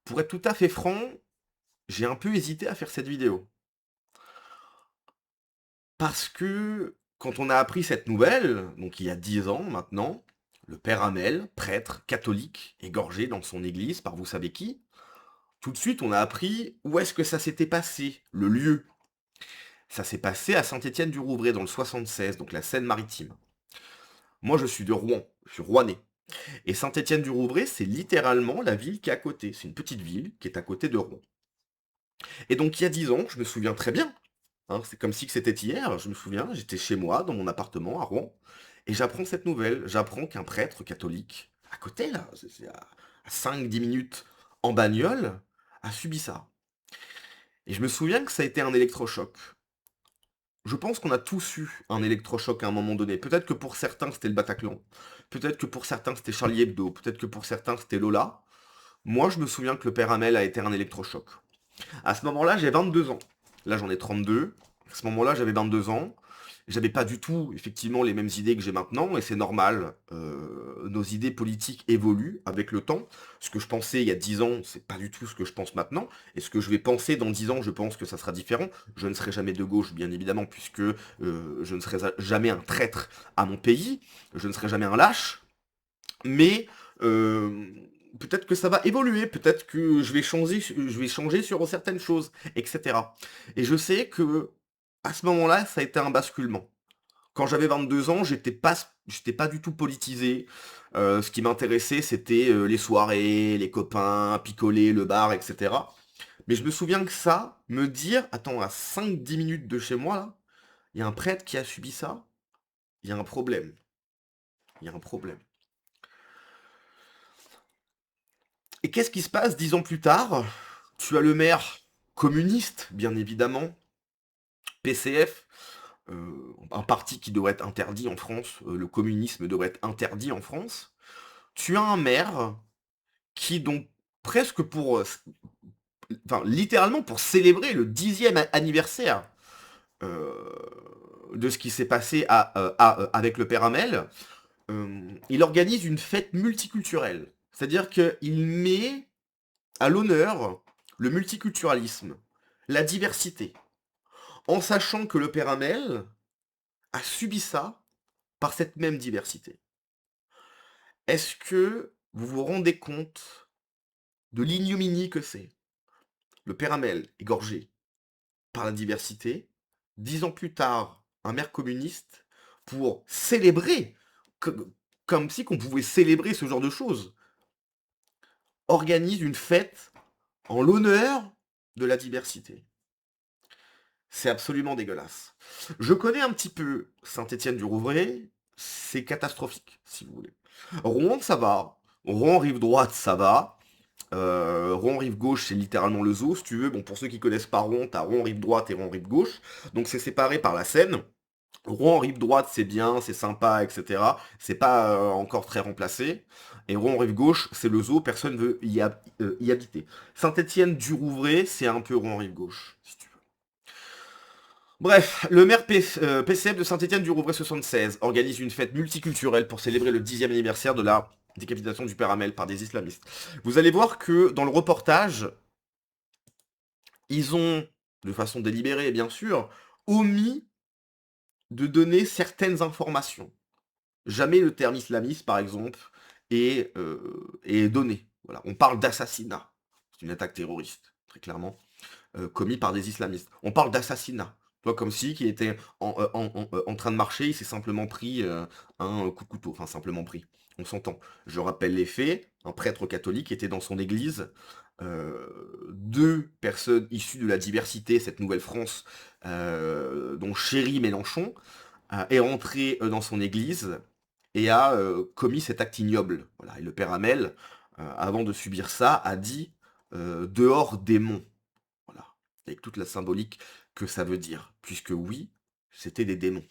Pour être tout à fait franc, j'ai un peu hésité à faire cette vidéo. Parce que quand on a appris cette nouvelle, donc il y a 10 ans maintenant, le père Hamel, prêtre catholique, égorgé dans son église par vous savez qui, tout de suite on a appris où est-ce que ça s'était passé, le lieu. Ça s'est passé à Saint-Étienne-du-Rouvray dans le 76, donc la Seine-Maritime. Moi je suis de Rouen, je suis rouennais. Et Saint-Étienne-du-Rouvray, c'est littéralement la ville qui est à côté. C'est une petite ville qui est à côté de Rouen. Et donc il y a 10 ans, je me souviens très bien, hein, c'est comme si que c'était hier, je me souviens, j'étais chez moi, dans mon appartement à Rouen, et j'apprends cette nouvelle. J'apprends qu'un prêtre catholique, à côté là, c'est à 5-10 minutes en bagnole, a subi ça. Et je me souviens que ça a été un électrochoc. Je pense qu'on a tous eu un électrochoc à un moment donné. Peut-être que pour certains c'était le Bataclan, peut-être que pour certains c'était Charlie Hebdo, peut-être que pour certains c'était Lola. Moi je me souviens que le père Hamel a été un électrochoc. À ce moment-là, j'ai 22 ans. Là, j'en ai 32. À ce moment-là, j'avais 22 ans. J'avais pas du tout, effectivement, les mêmes idées que j'ai maintenant, et c'est normal. Nos idées politiques évoluent avec le temps. Ce que je pensais il y a 10 ans, c'est pas du tout ce que je pense maintenant. Et ce que je vais penser dans 10 ans, je pense que ça sera différent. Je ne serai jamais de gauche, bien évidemment, puisque je ne serai jamais un traître à mon pays. Je ne serai jamais un lâche. Mais euh, peut-être que ça va évoluer, peut-être que je vais changer sur certaines choses, etc. Et je sais que à ce moment-là, ça a été un basculement. Quand j'avais 22 ans, j'étais pas du tout politisé. Ce qui m'intéressait, c'était les soirées, les copains, picoler, le bar, etc. Mais je me souviens que ça, me dire, attends, à 5-10 minutes de chez moi, là, il y a un prêtre qui a subi ça, il y a un problème. Il y a un problème. Et qu'est-ce qui se passe 10 ans plus tard? Tu as le maire communiste, bien évidemment, PCF, un parti qui devrait être interdit en France, le communisme devrait être interdit en France. Tu as un maire qui, donc, presque pour, enfin, littéralement pour célébrer le 10e anniversaire euh, de ce qui s'est passé avec le père Hamel, il organise une fête multiculturelle. C'est-à-dire qu'il met à l'honneur le multiculturalisme, la diversité, en sachant que le père Hamel a subi ça par cette même diversité. Est-ce que vous vous rendez compte de l'ignominie que c'est? Le père Hamel égorgé par la diversité, 10 ans plus tard, un maire communiste, pour célébrer, comme si qu'on pouvait célébrer ce genre de choses, organise une fête en l'honneur de la diversité. C'est absolument dégueulasse. Je connais un petit peu Saint-Étienne-du-Rouvray, c'est catastrophique, si vous voulez. Rouen, ça va. Rouen, rive droite, ça va. Rouen, rive gauche, c'est littéralement le zoo, si tu veux. Bon, pour ceux qui connaissent pas Rouen, t'as Rouen, rive droite et Rouen, rive gauche. Donc c'est séparé par la Seine. Rouen, rive droite, c'est bien, c'est sympa, etc. C'est pas encore très remplacé. Et Rouen, rive gauche, c'est le zoo, personne veut y habiter. Saint-Étienne-du-Rouvray, c'est un peu Rouen, rive gauche, si tu veux. Bref, le maire PCF de Saint-Étienne-du-Rouvray 76 organise une fête multiculturelle pour célébrer le 10e anniversaire de la décapitation du père Hamel par des islamistes. Vous allez voir que dans le reportage, ils ont, de façon délibérée bien sûr, omis de donner certaines informations. Jamais le terme islamiste, par exemple, est donné. Voilà. On parle d'assassinat. C'est une attaque terroriste, très clairement. Commis par des islamistes. On parle d'assassinat. Toi, comme si qui était en train de marcher, il s'est simplement pris un coup de couteau. Enfin, simplement pris. On s'entend. Je rappelle les faits. Un prêtre catholique était dans son église. Deux personnes issues de la diversité, cette nouvelle France, dont Chéri Mélenchon, est rentré dans son église et a commis cet acte ignoble. Voilà. Et le père Hamel, avant de subir ça, a dit dehors démon. Voilà. Avec toute la symbolique que ça veut dire. Puisque oui, c'était des démons.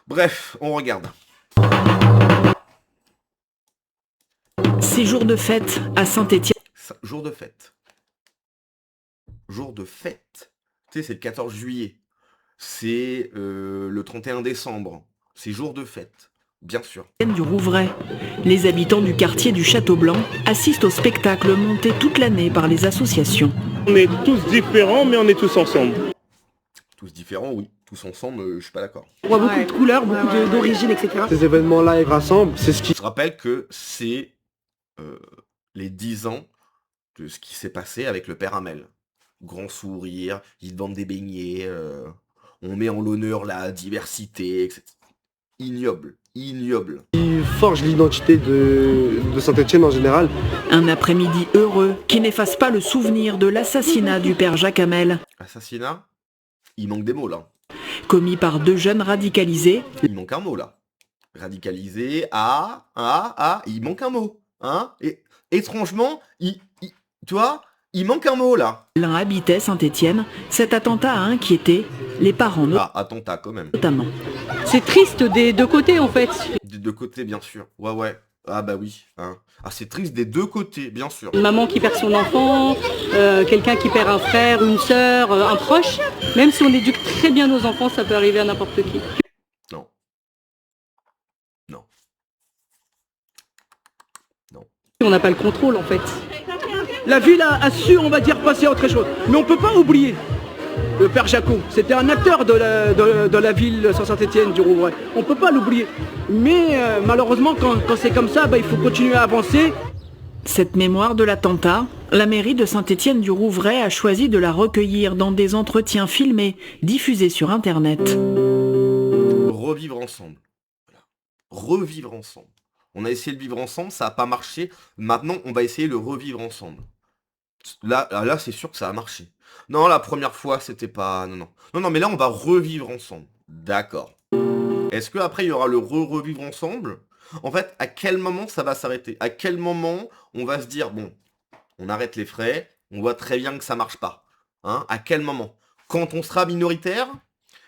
Bref, on regarde. Ces jours de fête à Saint-Étienne. Jour de fête. Jour de fête. Tu sais, c'est le 14 juillet. C'est le 31 décembre. C'est jour de fête. bien sûr. du Rouvray. Les habitants du quartier du Château Blanc assistent au spectacle monté toute l'année par les associations. On est tous différents, mais on est tous ensemble. Tous différents, oui. Tous ensemble, je suis pas d'accord. On voit beaucoup de couleurs, beaucoup d'origines, etc. Ces événements-là, ils rassemblent, c'est ce qui... Je rappelle que c'est les 10 ans de ce qui s'est passé avec le père Hamel. Grand sourire, ils vendent des beignets, on met en l'honneur la diversité, etc. Ignoble, ignoble. forge l'identité de Saint-Étienne en général. Un après-midi heureux qui n'efface pas le souvenir de l'assassinat du père Jacques Hamel, Assassinat? Il manque des mots là. commis par 2 jeunes radicalisés. Il manque un mot là. Radicalisé, il manque un mot. Hein? Et étrangement, tu vois, il manque un mot là. L'un habitait Saint-Étienne. Cet attentat a inquiété les parents Attentat quand même. notamment. C'est triste des deux côtés en fait. Des deux côtés, bien sûr. Ouais. Ah bah oui. Hein. Ah, c'est triste des deux côtés, bien sûr. Une maman qui perd son enfant, quelqu'un qui perd un frère, une sœur, un proche. Même si on éduque très bien nos enfants, ça peut arriver à n'importe qui. Non. Non. Non. On n'a pas le contrôle en fait. La ville a su, on va dire, passer à autre chose. Mais on ne peut pas oublier le père Jacot. C'était un acteur de la ville Saint-Étienne du Rouvray. On ne peut pas l'oublier. Mais malheureusement, quand c'est comme ça, il faut continuer à avancer. Cette mémoire de l'attentat, la mairie de Saint-Étienne du Rouvray a choisi de la recueillir dans des entretiens filmés, diffusés sur Internet. Revivre ensemble. Voilà. Revivre ensemble. On a essayé de vivre ensemble, ça n'a pas marché. Maintenant, on va essayer de revivre ensemble. Là, c'est sûr que ça a marché. Non, la première fois, c'était pas... Non, mais là, on va revivre ensemble. D'accord. Est-ce qu'après, il y aura le revivre ensemble? En fait, à quel moment ça va s'arrêter? À quel moment on va se dire, bon, on arrête les frais, on voit très bien que ça marche pas. Hein? À quel moment? Quand on sera minoritaire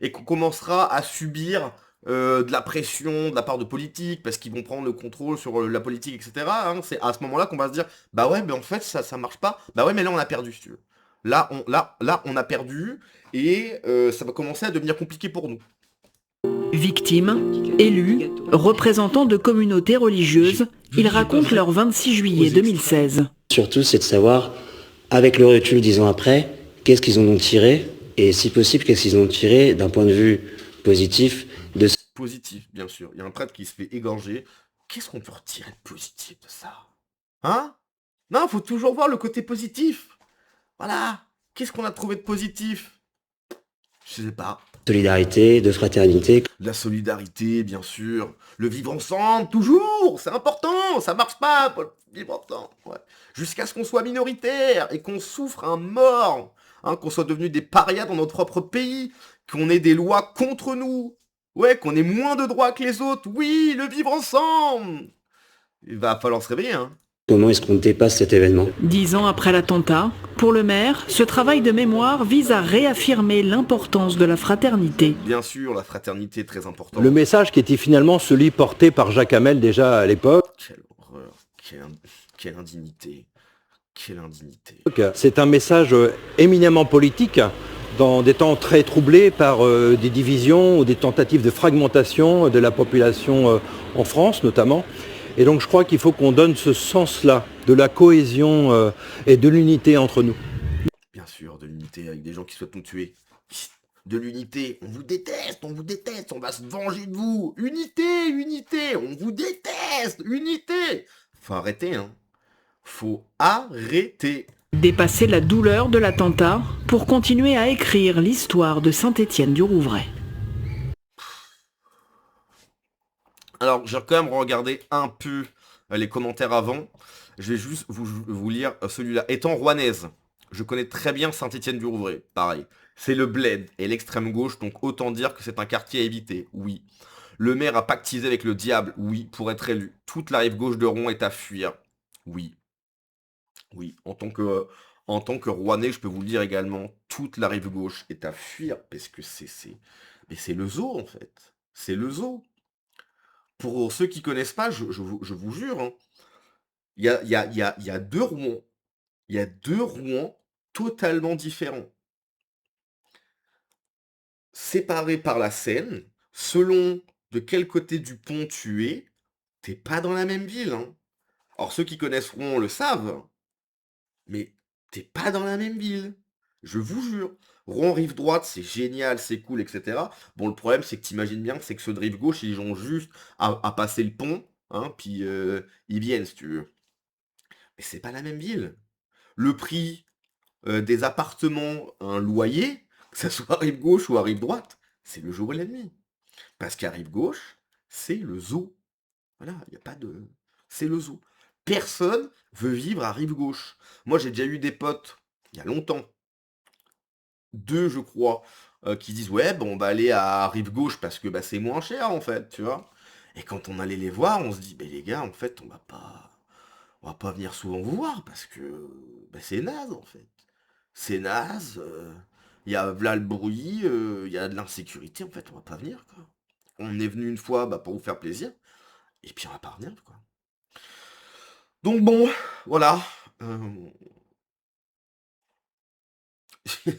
et qu'on commencera à subir de la pression de la part de politiques, parce qu'ils vont prendre le contrôle sur la politique, etc. Hein, c'est à ce moment-là qu'on va se dire, bah ouais, mais en fait, ça marche pas. Bah ouais, mais là, on a perdu, si tu veux. Là, on a perdu, et ça va commencer à devenir compliqué pour nous. Victimes, élus, représentants de communautés religieuses, ils racontent leur 26 juillet 2016. Surtout, c'est de savoir, avec le recul 10 ans après, qu'est-ce qu'ils en ont tiré, et si possible, qu'est-ce qu'ils en ont tiré d'un point de vue positif. Positif, bien sûr. Il y a un prêtre qui se fait égorger. Qu'est-ce qu'on peut retirer de positif de ça? Hein? Non, faut toujours voir le côté positif. Voilà. Qu'est-ce qu'on a trouvé de positif? Je sais pas. Solidarité, de fraternité. La solidarité, bien sûr. Le vivre ensemble, toujours. C'est important. Ça marche pas, Paul. Vivre ensemble. Ouais. Jusqu'à ce qu'on soit minoritaire et qu'on souffre un mort. Hein, qu'on soit devenu des parias dans notre propre pays. Qu'on ait des lois contre nous. Ouais, qu'on ait moins de droits que les autres. Oui, le vivre ensemble. Il va falloir se réveiller, hein. Comment est-ce qu'on dépasse cet événement? 10 ans après l'attentat, pour le maire, ce travail de mémoire vise à réaffirmer l'importance de la fraternité. Bien sûr, la fraternité est très importante. Le message qui était finalement celui porté par Jacques Hamel déjà à l'époque. Quelle horreur, quelle indignité. Quelle indignité. C'est un message éminemment politique, dans des temps très troublés par des divisions ou des tentatives de fragmentation de la population en France notamment. Et donc je crois qu'il faut qu'on donne ce sens-là, de la cohésion et de l'unité entre nous. Bien sûr, de l'unité avec des gens qui souhaitent nous tuer. De l'unité, on vous déteste, on va se venger de vous. Unité, on vous déteste, unité. Faut arrêter, hein. Faut arrêter. Dépasser la douleur de l'attentat pour continuer à écrire l'histoire de Saint-Étienne du Rouvray. Alors, j'ai quand même regardé un peu les commentaires avant. Je vais juste vous lire celui-là. Étant rouennaise, je connais très bien Saint-Étienne du Rouvray. Pareil. C'est le bled et l'extrême gauche, donc autant dire que c'est un quartier à éviter. Oui. Le maire a pactisé avec le diable. Oui, pour être élu. Toute la rive gauche de Rouen est à fuir. Oui. Oui, en tant que Rouennais, je peux vous le dire également, toute la rive gauche est à fuir, parce que c'est le zoo, en fait. C'est le zoo. Pour ceux qui connaissent pas, je vous jure, hein, il y a deux Rouen. Il y a deux Rouen totalement différents. Séparés par la Seine, selon de quel côté du pont tu es, t'es pas dans la même ville, hein. Alors ceux qui connaissent Rouen le savent, mais t'es pas dans la même ville. Je vous jure. Rouen rive droite, c'est génial, c'est cool, etc. Bon, le problème, c'est que t'imagines bien que c'est que ceux de rive gauche, ils ont juste à passer le pont, hein, puis ils viennent, si tu veux. Mais c'est pas la même ville. Le prix des appartements, un loyer, que ça soit à rive gauche ou à rive droite, c'est le jour et la nuit. Parce qu'à rive gauche, c'est le zoo. Voilà, il n'y a pas de... C'est le zoo. Personne veut vivre à rive gauche. Moi, j'ai déjà eu des potes, il y a longtemps, deux, je crois, qui disent, ouais, bon, on va aller à rive gauche parce que bah, c'est moins cher, en fait, tu vois. Et quand on allait les voir, on se dit, les gars, en fait, on va pas venir souvent vous voir parce que bah, c'est naze, en fait. C'est naze, il y a là le bruit, il y a de l'insécurité, en fait, on va pas venir, quoi. On est venu une fois bah, pour vous faire plaisir, et puis on va pas revenir, quoi. Donc bon, voilà.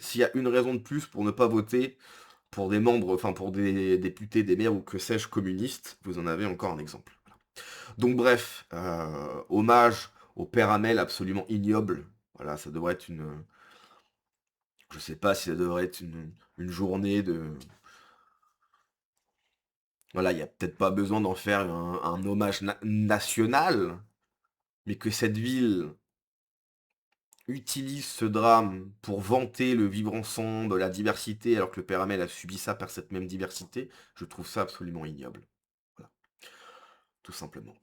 S'il y a une raison de plus pour ne pas voter pour des membres, enfin pour des députés, des maires ou que sais-je communistes, vous en avez encore un exemple. Voilà. Donc bref, hommage au père Hamel absolument ignoble. Voilà, ça devrait être une... Je sais pas si ça devrait être une journée de... Voilà, il n'y a peut-être pas besoin d'en faire un hommage national, mais que cette ville utilise ce drame pour vanter le vivre ensemble, la diversité, alors que le père Hamel a subi ça par cette même diversité, je trouve ça absolument ignoble. Voilà, tout simplement.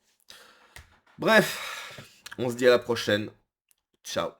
Bref, on se dit à la prochaine. Ciao.